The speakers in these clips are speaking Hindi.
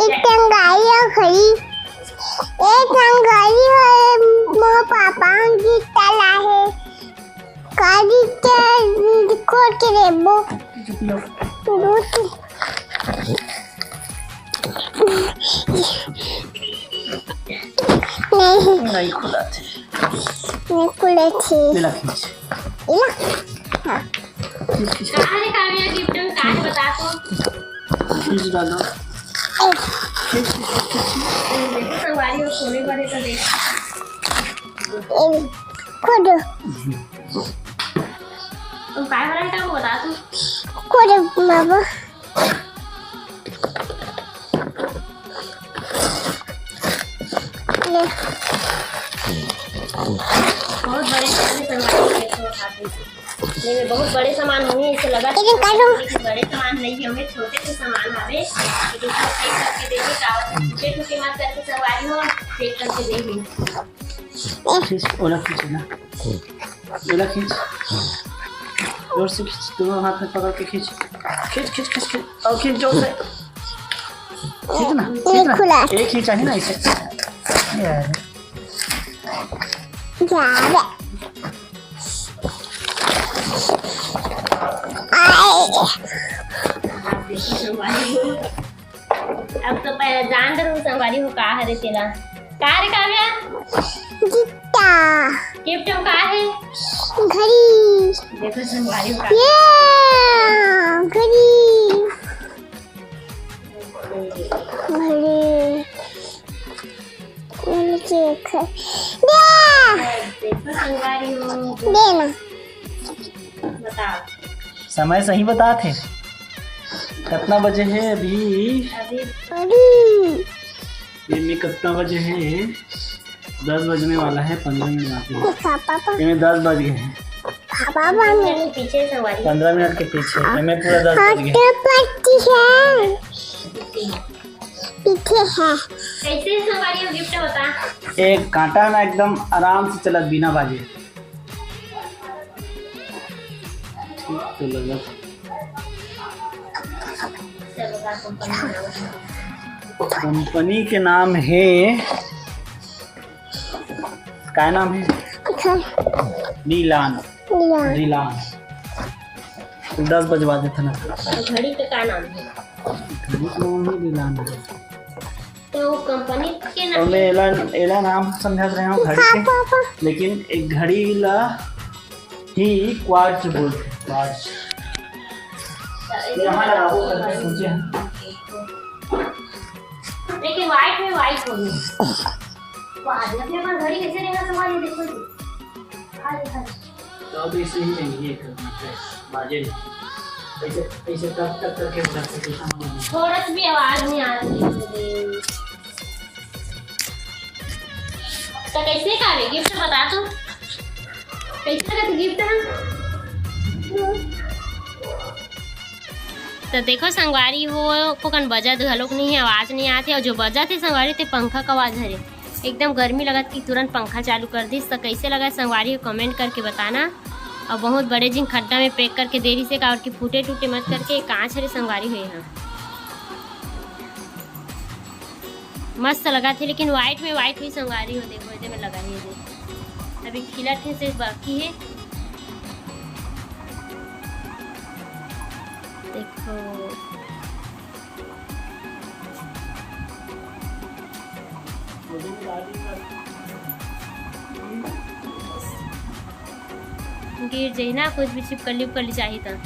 एक टंगाई है खड़ी एक टंगाई है मोर पापा की तला है काली के खोल के रेबो नहीं खुला थे नहीं खुले थे मिला खींच हाँ कहाँ है काव्या गिफ्ट में कहाँ है बता तो खींच डालो देखो संगवारी और सोने वाले का देख खुद तुम काय वाला है वो बता तू खुद बाबा बहुत बड़े संगवारी देखो खाते नहीं बहुत बड़े सामान होंगे इसे लगा लेकिन बड़े सामान नहीं होंगे छोटे से सामान हवे लेकिन सब चेक करके देखिए कागज छोटे छोटे मत करके संगवारी हो चेक करके देखिए खींच ओला खींच ना ओला खींच जोर से खींच दोनों हाथ में पकड़ के खींच खींच खींच खींच खींच और खींच जोर से खींच ना एक खींचा है ना इसे यार जा अब तो पहले जान दो संगवारी हो का है तेला का रे काव्या गिट्टा गिफ्ट में का है घड़ी देखो संगवारी हो का ये घड़ी घड़ी मैंने चेक देखो संगवारी हो देना बताओ समय सही बता थे कितना बजे है अभी अभी घड़ी ये में कितना बजे है 10 बजने वाला है 15 मिनट बाकी है पापा ये 10 बज गए हैं पापा मेरे पीछे संगवारी 15 मिनट के पीछे हमें पूरा 10 बज गए पट्टी है पीछे है कैसे संगवारी हो गिफ्ट बता एक कांटा ना एकदम आराम से चला बिना बाजे ठीक तो लगा चलो का कंपनी कंपनी के नाम है क्या नाम है नीलान नीलान 10 बजवा देता ना घड़ी का नाम है घड़ी का नाम ही नीलान है तो कंपनी के और नाम मैं एला नाम समझा रहे हूँ घड़ी के लेकिन एक घड़ी ला ही क्वार्ट्ज बोलते हैं क्वार्ट्ज यहाँ लगाओ करके सोचे हैं लेकिन व्हाइट में व्हाइट होगी वाह अपने पास घड़ी कैसे रहेगा संभालिए देखो तो अब इसे ही नहीं ये करना है बाजे ऐसे ऐसे टक टक करके रख सकते हैं थोड़ा सी भी आवाज नहीं आ रही है तो कैसे का है गिफ्ट बता तो कैसे का गिफ्ट है तो देखो संगवारी हो कोकन बजत घलोक नहीं है आवाज नहीं आती और जो बजत है संगवारी ते पंखा का आवाज हरे एकदम गर्मी लगत कि तुरंत पंखा चालू कर दी तो कैसे लगा संगवारी को कमेंट करके बताना और बहुत बड़े जिन खड्डा में पैक करके देरी से और कि फूटे टूटे मत करके कांच हरे संगवारी हुई है मस्त लगा थे लेकिन व्हाइट में व्हाइट हुई संगवारी हो देखो ऐसे में लगा ही है अभी खिला थे से बाकी है देखो गिर जाए ना कुछ भी चिपकली उपकली चाहिए तो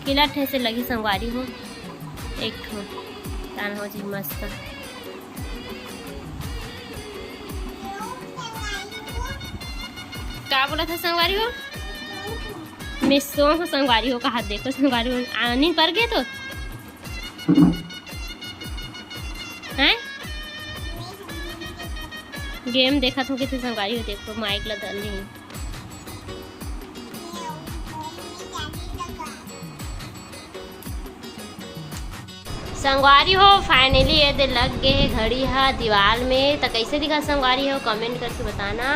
किला ठे से लगी संगवारी हो एक कान हो जी मस्त क्या बोला था संगवारी हो मैं सो संगवारी हो कहा देखो संगवारी हो नींद पड़ गए तो हैं गेम देखा था कितनी संगवारी हो देखो माइक लगा ली संगवारी हो फाइनली ये लग गए घड़ी है दीवार में तो कैसे दिखा संगवारी हो कमेंट करके बताना।